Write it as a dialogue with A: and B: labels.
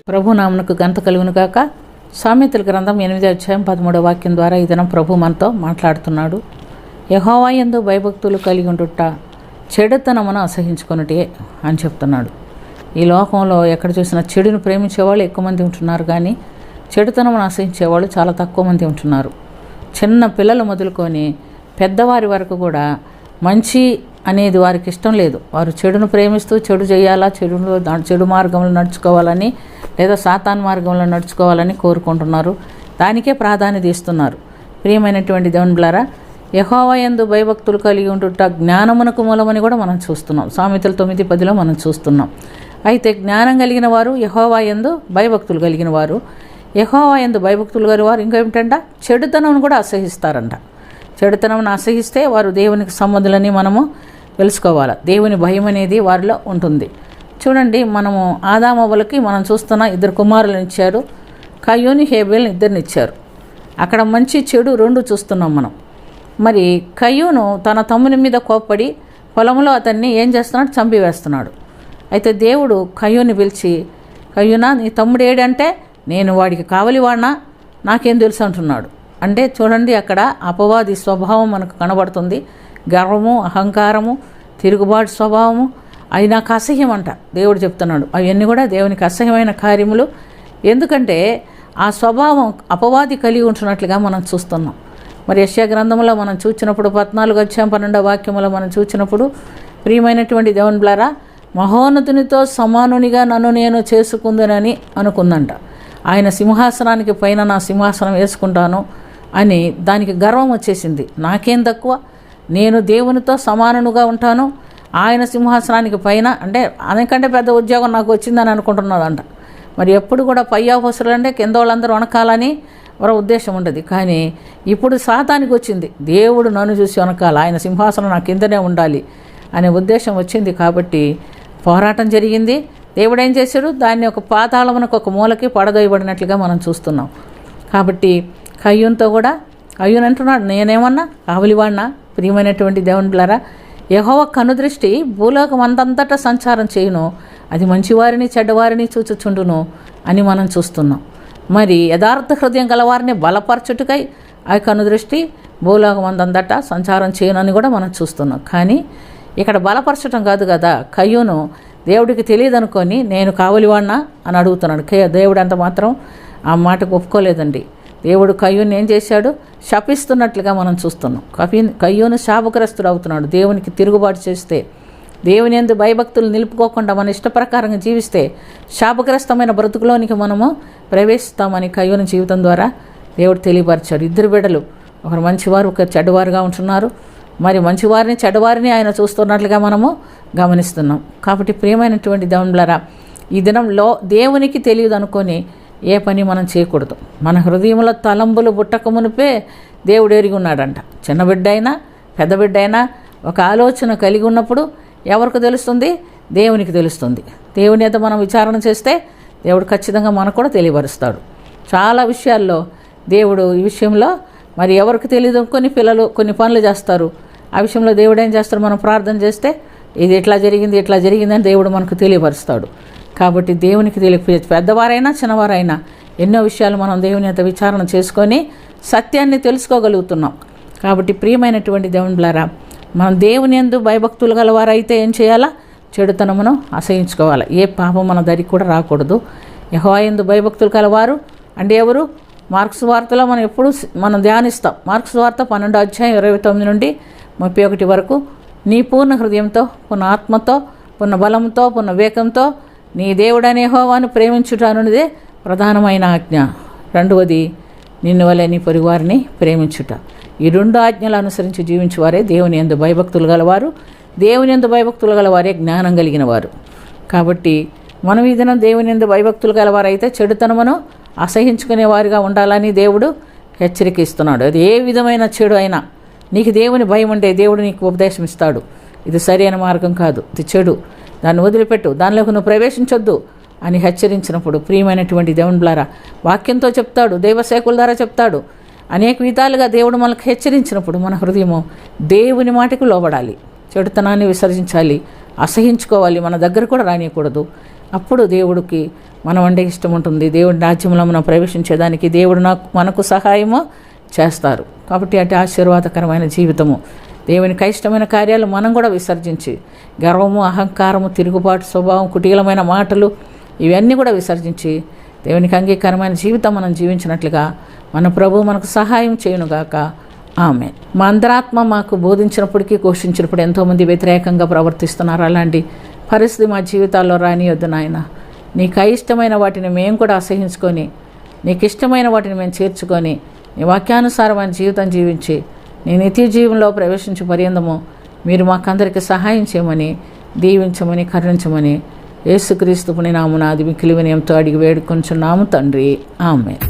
A: ప్రభు నామమునకు ఘనత కలుగును గాక. సామెతల గ్రంథం 8వ అధ్యాయం 13వ వాక్యం ద్వారా ఈ దినం ప్రభు మనతో మాట్లాడుతున్నాడు. యెహోవా యందు భయభక్తులు కలిగి ఉండుట చెడుతనమును అసహించుకొనుటే అని చెప్తున్నాడు. ఈ లోకంలో ఎక్కడ చూసినా చెడును ప్రేమించేవాళ్ళు ఎక్కువ మంది ఉంటున్నారు, కానీ చెడుతనమును అసహించేవాళ్ళు చాలా తక్కువ మంది ఉంటున్నారు. చిన్న పిల్లలు మొదలుకొని పెద్దవారి వరకు కూడా మంచి అనేది వారికి ఇష్టం లేదు. వారు చెడును ప్రేమిస్తూ చెడు చేయాలా, చెడు మార్గంలో నడుచుకోవాలని లేదా సాతాన్ మార్గంలో నడుచుకోవాలని కోరుకుంటున్నారు. దానికే ప్రాధాన్యత ఇస్తున్నారు. ప్రియమైనటువంటి దేవుని బిడ్డలారా, యెహోవా యందు భయభక్తులు కలిగి ఉండుట జ్ఞానమునకు మూలమని కూడా మనం చూస్తున్నాం. సామెతలు 9:10 మనం చూస్తున్నాం. అయితే జ్ఞానం కలిగిన వారు యెహోవా యందు భయభక్తులు కలిగిన వారు, యెహోవా యందు భయభక్తులు కలిగిన వారు ఇంకేమిటంట, చెడుతనం కూడా అసహిస్తారంట. చెడుతనం అసహిస్తే వారు దేవునికి సంబంధులని మనము తెలుసుకోవాలి. దేవుని భయం అనేది వారిలో ఉంటుంది. చూడండి, మనము ఆదామవ్వలకి మనం చూస్తున్న 2 కుమారులను ఇచ్చారు. కయ్యూని, హేబేల్ని ఇద్దరిని ఇచ్చారు. అక్కడ మంచి చెడు 2 చూస్తున్నాం మనం. మరి కయ్యూను తన తమ్ముని మీద కోప్పడి పొలంలో అతన్ని ఏం చేస్తున్నాడు, చంపివేస్తున్నాడు. అయితే దేవుడు కయ్యూని పిలిచి, కయ్యూనా నీ తమ్ముడు ఏడంటే, నేను వాడికి కావలివాడినా, నాకేం తెలుసు అంటున్నాడు. అంటే చూడండి, అక్కడ అపవాది స్వభావం మనకు కనబడుతుంది. గర్వము, అహంకారము, తిరుగుబాటు స్వభావము, అవి నాకు అసహ్యం అంట దేవుడు చెప్తున్నాడు. అవన్నీ కూడా దేవునికి అసహ్యమైన కార్యములు. ఎందుకంటే ఆ స్వభావం అపవాది కలిగి ఉంటున్నట్లుగా మనం చూస్తున్నాం. మరి యెషయా గ్రంథంలో మనం చూచినప్పుడు 14వ అధ్యాయం 12వ వాక్యములో మనం చూచినప్పుడు, ప్రియమైనటువంటి దేవుని బిడ్డలారా, మహోన్నతునితో సమానునిగా నన్ను నేను చేసుకుందునని అనుకుందంట. ఆయన సింహాసనానికి పైన నా సింహాసనం వేసుకుంటాను అని దానికి గర్వం వచ్చేసింది. నాకేం తక్కువ, నేను దేవునితో సమానుగా ఉంటాను, ఆయన సింహాసనానికి పైన, అంటే అందుకంటే పెద్ద ఉద్యోగం నాకు వచ్చిందని అనుకుంటున్నదంట. మరి ఎప్పుడు కూడా పై ఆఫీసర్లు అంటే కింద వాళ్ళందరూ వనకాలని వారి ఉద్దేశం ఉండదు. కానీ ఇప్పుడు సాతానికి వచ్చింది, దేవుడు నన్ను చూసి వనకాల, ఆయన సింహాసనం నా కిందనే ఉండాలి అనే ఉద్దేశం వచ్చింది. కాబట్టి పోరాటం జరిగింది. దేవుడు ఏం చేశాడు, దాన్ని ఒక పాతాళమునకు ఒక మూలకి పడదోయబడినట్లుగా మనం చూస్తున్నాం. కాబట్టి కయ్యూన్తో కూడా, కయ్యూన్ అంటున్నాడు, నేనేమన్నా కావలివాడినా. ప్రియమైనటువంటి దేవుని బిడ్డలారా, యెహోవా కనుదృష్టి భూలోకం అంతంతటా సంచారం చేయును, అది మంచివారిని చెడ్డవారిని చూచుచుండును అని మనం చూస్తున్నాం. మరి యథార్థ హృదయం గలవారిని బలపరచుటకై ఆ కనుదృష్టి భూలోకం అంతంతటా సంచారం చేయునని కూడా మనం చూస్తున్నాం. కానీ ఇక్కడ బలపరచడం కాదు కదా, కయ్యూను దేవుడికి తెలియదు అనుకొని నేను కావలివాడినా అని అడుగుతున్నాడు. దేవుడు అంత మాత్రం ఆ మాటకు ఒప్పుకోలేదండి. దేవుడు కయ్యూని ఏం చేశాడు, శపిస్తున్నట్లుగా మనం చూస్తున్నాం. కయ్యూను శాపగ్రస్తుడు అవుతున్నాడు. దేవునికి తిరుగుబాటు చేస్తే, దేవుని యందు భయభక్తులు నిలుపుకోకుండా మన ఇష్టప్రకారంగా జీవిస్తే శాపగ్రస్తమైన బ్రతుకులోనికి మనము ప్రవేశిస్తామని కయ్యూని జీవితం ద్వారా దేవుడు తెలియపరిచాడు. 2 బిడ్డలు, ఒకరు మంచివారు, ఒకరు చెడ్డవారుగా ఉంటున్నారు. మరి మంచివారిని చెడ్డవారిని ఆయన చూస్తున్నట్లుగా మనము గమనిస్తున్నాం. కాబట్టి ప్రియమైనటువంటి దేవుని బిడ్డలారా, ఈ దినంలో దేవునికి తెలియదు అనుకొని ఏ పని మనం చేయకూడదు. మన హృదయంలో తలంబులు పుట్టక మునిపే దేవుడు ఎరిగి ఉన్నాడంట. చిన్న బిడ్డ అయినా పెద్ద బిడ్డ అయినా ఒక ఆలోచన కలిగి ఉన్నప్పుడు ఎవరికి తెలుస్తుంది, దేవునికి తెలుస్తుంది. దేవుని యొక్క మనం విచారణ చేస్తే దేవుడు ఖచ్చితంగా మనకు కూడా తెలియపరుస్తాడు. చాలా విషయాల్లో దేవుడు ఈ విషయంలో మరి ఎవరికి తెలియదు కొన్ని పిల్లలు కొన్ని పనులు చేస్తారు. ఆ విషయంలో దేవుడు ఏం చేస్తాడు, మనం ప్రార్థన చేస్తే ఇది ఇట్లా జరిగిందని దేవుడు మనకు తెలియపరుస్తాడు. కాబట్టి దేవునికి పెద్దవారైనా చిన్నవారైనా ఎన్నో విషయాలు మనం దేవుని యొక్క విచారణ చేసుకొని సత్యాన్ని తెలుసుకోగలుగుతున్నాం. కాబట్టి ప్రియమైనటువంటి దేవుని బిడ్డలారా, మనం దేవుని యందు భయభక్తులు గలవారైతే ఏం చేయాలా, చెడుతనమును అసహించుకోవాలి. ఏ పాపం మన దరికి కూడా రాకూడదు. యెహోవా యందు భయభక్తులు గలవారు అంటే ఎవరు? మార్క్స్ వార్తలో మనం ఎప్పుడు మనం ధ్యానిస్తాం. మార్క్స్ వార్త 12వ అధ్యాయం 29 నుండి 31 వరకు, నీ పూర్ణ హృదయంతో, పూర్ణ ఆత్మతో, పూర్ణ బలంతో, పూర్ణ వివేకంతో నీ దేవుడనే యెహోవాను ప్రేమించుట అనున్నదే ప్రధానమైన ఆజ్ఞ. 2వది నిన్ను వలె నీ పొరుగువారిని ప్రేమించుట. ఈ 2 ఆజ్ఞలు అనుసరించి జీవించేవారే దేవుని యందు భయభక్తులు గలవారు. దేవుని యందు భయభక్తులు గలవారే జ్ఞానం కలిగిన వారు. కాబట్టి మనం ఈ దినం దేవుని యందు భయభక్తులు గలవారైతే చెడుతనమును అసహించుకునే వారిగా ఉండాలని దేవుడు హెచ్చరిక ఇస్తున్నాడు. అది ఏ విధమైన చెడు అయినా నీకు దేవుని భయం ఉంటే దేవుడు నీకు ఉపదేశం ఇస్తాడు. ఇది సరైన మార్గం కాదు, ఇది చెడు, దాన్ని వదిలిపెట్టు, దానిలోకి నువ్వు ప్రవేశించొద్దు అని హెచ్చరించినప్పుడు ప్రియమైనటువంటి దేవుని ద్వారా వాక్యంతో చెప్తాడు, దైవసేకుల ద్వారా చెప్తాడు. అనేక విధాలుగా దేవుడు మనకు హెచ్చరించినప్పుడు మన హృదయము దేవుని మాటకు లోబడాలి, చెడుతనాన్ని విసర్జించాలి, అసహించుకోవాలి, మన దగ్గర కూడా రానియకూడదు. అప్పుడు దేవుడికి మనం అంటే ఇష్టం ఉంటుంది. దేవుడి రాజ్యంలో మనం ప్రవేశించేదానికి దేవుడు మనకు సహాయము చేస్తారు. కాబట్టి అటు ఆశీర్వాదకరమైన జీవితము, దేవునికి ఇష్టమైన కార్యాలు మనం కూడా విసర్జించి గర్వము, అహంకారము, తిరుగుబాటు స్వభావం, కుటీలమైన మాటలు ఇవన్నీ కూడా విసర్జించి దేవునికి అంగీకారమైన జీవితం మనం జీవించినట్లుగా మన ప్రభు మనకు సహాయం చేయునుగాక. ఆమేన్. మా అంతరాత్మ మాకు బోధించినప్పటికీ, ఘోషించినప్పుడు ఎంతోమంది వ్యతిరేకంగా ప్రవర్తిస్తున్నారు. అలాంటి పరిస్థితి మా జీవితాల్లో రానియొద్దు నాయన. నీకు ఇష్టమైన వాటిని మేము కూడా అసహించుకొని, నీకు ఇష్టమైన వాటిని మేము చేర్చుకొని, నీ వాక్యానుసారమైన జీవితం జీవించి నీ నిత్య జీవంలో ప్రవేశించే పర్యంతము మీరు మాకందరికీ సహాయం చేయమని, దీవించమని, కరుణించమని యేసుక్రీస్తు పుణ్యనామమున మిక్కిలి వినయంతో అడిగి వేడుకొంచున్నాము తండ్రి. ఆమేన్.